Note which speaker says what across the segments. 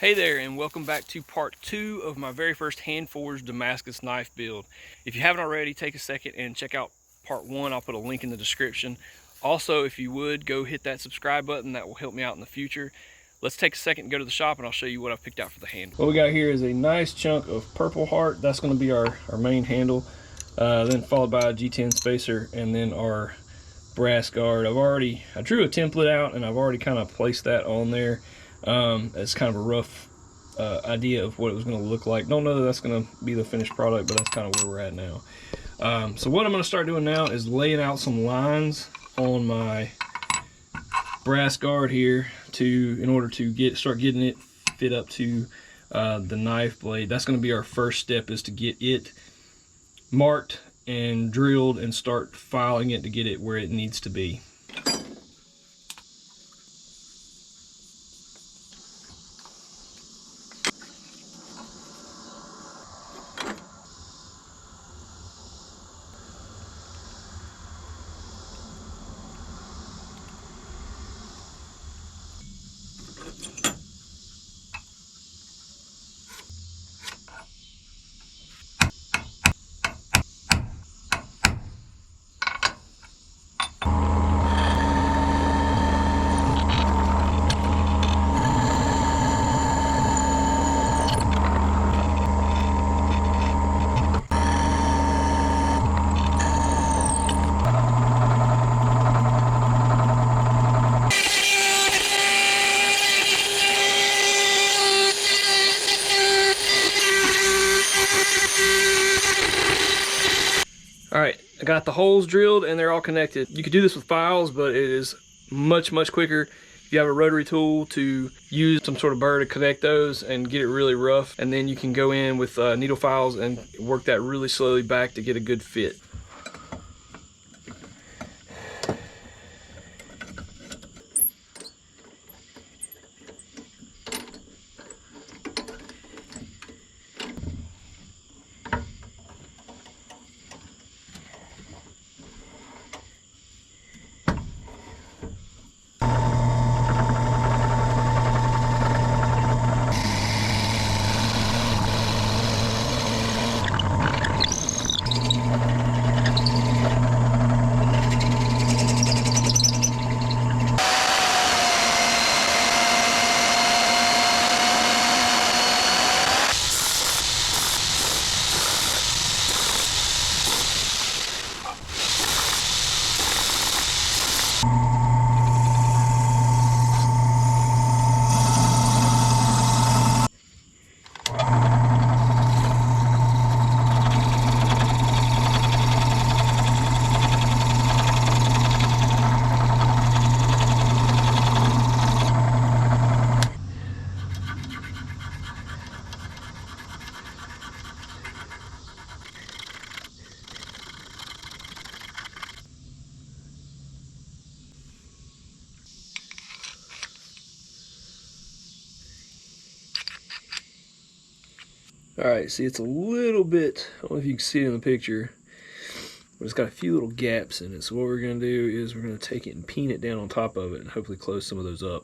Speaker 1: Hey there, and welcome back to part 2 of my very first hand-forged Damascus knife build. If you haven't already, take a second and check out part 1. I'll put a link in the description. Also, if you would, go hit that subscribe button. That will help me out in the future. Let's take a second and go to the shop, and I'll show you what I've picked out for the handle. What we got here is a nice chunk of purple heart. That's going to be our main handle. Then followed by a G10 spacer, and then our brass guard. I drew a template out, and I've already kind of placed that on there. It's kind of a rough idea of what it was going to look like. Don't know that that's going to be the finished product, but that's kind of where we're at now. So what I'm going to start doing now is laying out some lines on my brass guard here in order to start getting it fit up to the knife blade. That's going to be our first step, is to get it marked and drilled and start filing it to get it where it needs to be. Alright, I got the holes drilled and they're all connected. You could do this with files, but it is much quicker if you have a rotary tool to use some sort of burr to connect those and get it really rough. And then you can go in with needle files and work that really slowly back to get a good fit. Alright, see, it's a little bit, I don't know if you can see it in the picture, but it's got a few little gaps in it. So what we're going to do is we're going to take it and peen it down on top of it and hopefully close some of those up.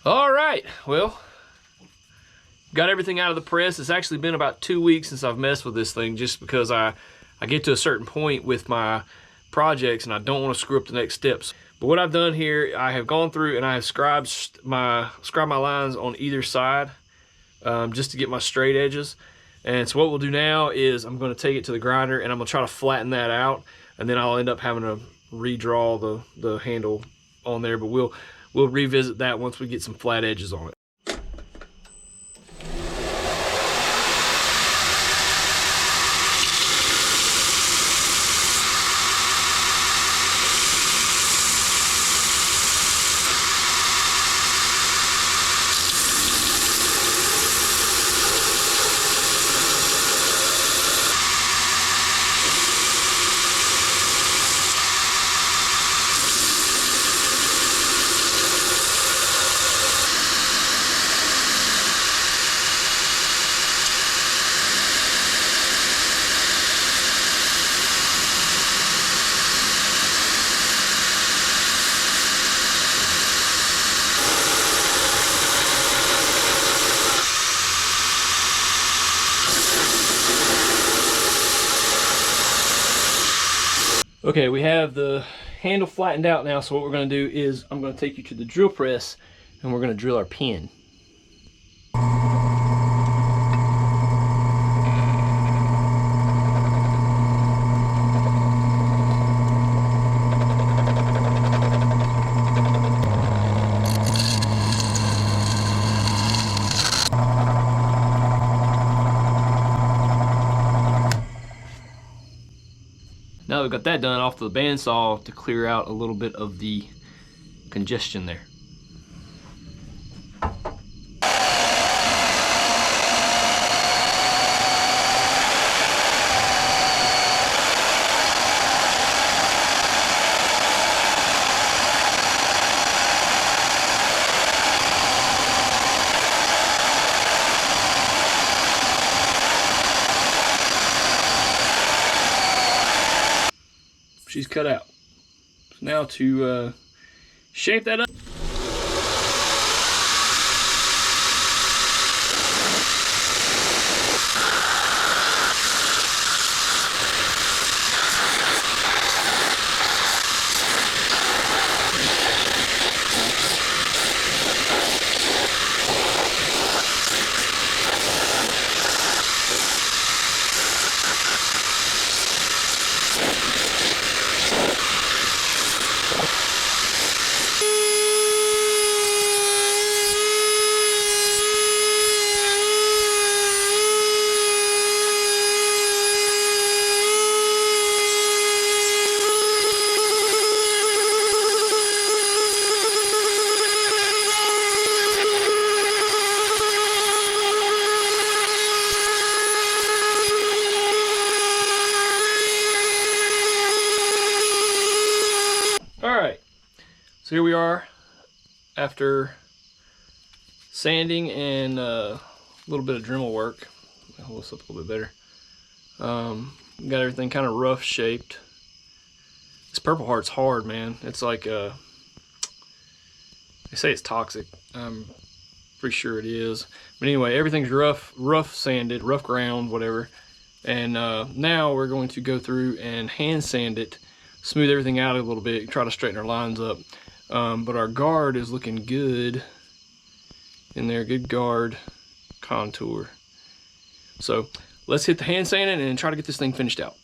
Speaker 1: All right, well, got everything out of the press. It's actually been about 2 weeks since I've messed with this thing, just because I get to a certain point with my projects and I don't want to screw up the next steps. But what I've done here, I have gone through and I have scribed my lines on either side just to get my straight edges. And so what we'll do now is I'm going to take it to the grinder and I'm going to try to flatten that out. and then I'll end up having to redraw the handle on there, but we'll revisit that once we get some flat edges on it. Okay, we have the handle flattened out now, so what we're going to do is I'm going to take you to the drill press and we're going to drill our pin. Now that we've got that done, off to the bandsaw to clear out a little bit of the congestion there. She's cut out. So now to shape that up. Alright, so here we are after sanding and a little bit of Dremel work. I'll hold this up a little bit better. Got everything kind of rough shaped. This Purple Heart's hard, man. It's like, they say it's toxic. I'm pretty sure it is. But anyway, everything's rough sanded, rough ground, whatever. And now we're going to go through and hand sand it, smooth everything out a little bit, try to straighten our lines up. But our guard is looking good in there, good guard contour. So let's hit the hand sanding and try to get this thing finished out.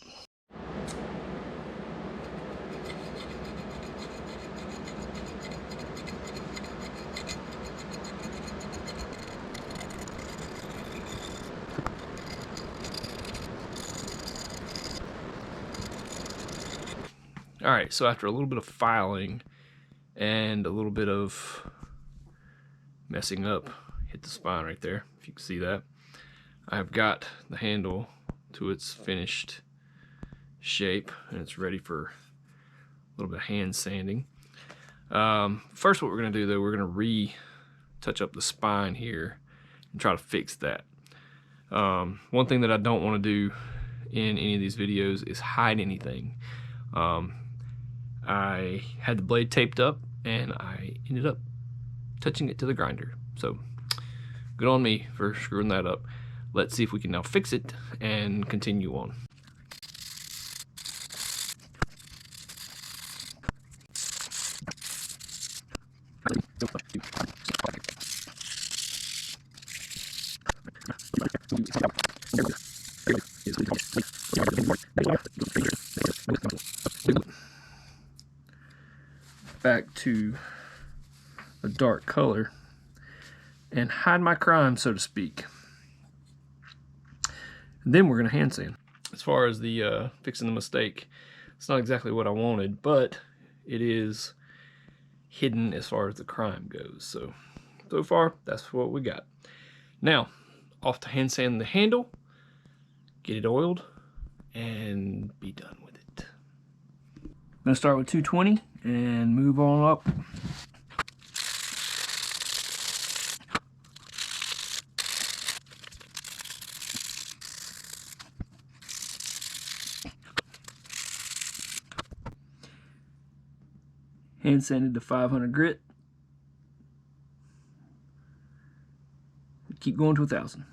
Speaker 1: All right, so after a little bit of filing and a little bit of messing up, hit the spine right there, if you can see that, I've got the handle to its finished shape and it's ready for a little bit of hand sanding. First, what we're going to do though, we're going to retouch up the spine here and try to fix that. One thing that I don't want to do in any of these videos is hide anything. I had the blade taped up and I ended up touching it to the grinder. So good on me for screwing that up. Let's see if we can now fix it and continue on. to a dark color and hide my crime, so to speak. And then we're going to hand sand. As far as the fixing the mistake, it's not exactly what I wanted, but it is hidden as far as the crime goes. So far, that's what we got. Now, off to hand sand the handle, get it oiled, and be done with it. I'm going to start with 220 and move on up. Hand sanded to 500 grit. Keep going to 1,000.